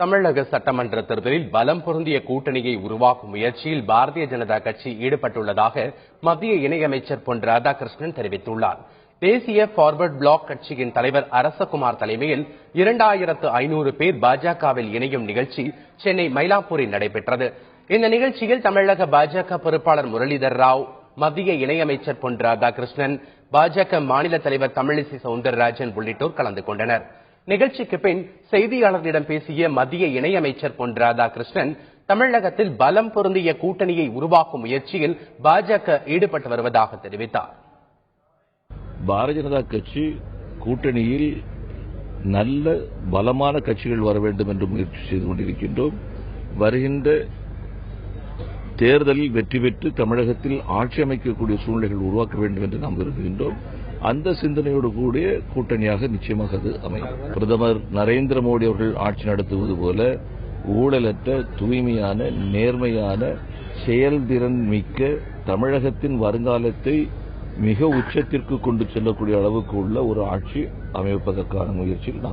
தமிழக சட்டமன்ற தேர்தலில் பலம் பொருந்திய கூட்டணியை உருவாக்கும் முயற்சியில் பாரதிய ஜனதா கட்சி ஈடுபட்டுள்ளதாக மத்திய இணையமைச்சர் பொன் ராதாகிருஷ்ணன் தெரிவித்துள்ளார். தேசிய பார்வர்ட் பிளாக் கட்சியின் தலைவர் அரசகுமார் தலைமையில் 2500 பேர் பாஜகவில் இணையும் நிகழ்ச்சி சென்னை மயிலாப்பூரில் நடைபெற்றது. இந்த நிகழ்ச்சியில் தமிழக பாஜக பொறுப்பாளர் முரளிதர் ராவ், மத்திய இணையமைச்சர் பொன் ராதாகிருஷ்ணன், பாஜக மாநில தலைவர் தமிழிசை சவுந்தரராஜன் உள்ளிட்டோர் கலந்து கொண்டனர். நிகழ்ச்சிக்கு பின் செய்தியாளர்களிடம் பேசிய மத்திய இணையமைச்சர் பொன் ராதாகிருஷ்ணன், தமிழகத்தில் பலம் பொருந்திய கூட்டணியை உருவாக்கும் முயற்சியில் பாஜக ஈடுபட்டு வருவதாக தெரிவித்தார். பாரதிய ஜனதா கட்சி கூட்டணியில் நல்ல பலமான கட்சிகள் வர வேண்டும் என்று முயற்சி செய்து கொண்டிருக்கின்றோம். வருகின்ற தேர்தலில் வெற்றி பெற்று தமிழகத்தில் ஆட்சி அமைக்கக்கூடிய சூழ்நிலைகள் உருவாக்க வேண்டும் என்று நாம் விரும்புகின்றோம். அந்த சிந்தனையோடு கூடிய கூட்டணியாக நிச்சயமாக அது அமையும். பிரதமர் நரேந்திர மோடி அவர்கள் ஆட்சி நடத்துவது போல ஊழலற்ற, தூய்மையான, நேர்மையான, செயல்திறன் மிக்க தமிழகத்தின் வருங்காலத்தை மிக உச்சத்திற்கு கொண்டு செல்லக்கூடிய அளவுக்கு உள்ள ஒரு ஆட்சி அமைப்பதற்கான முயற்சியில்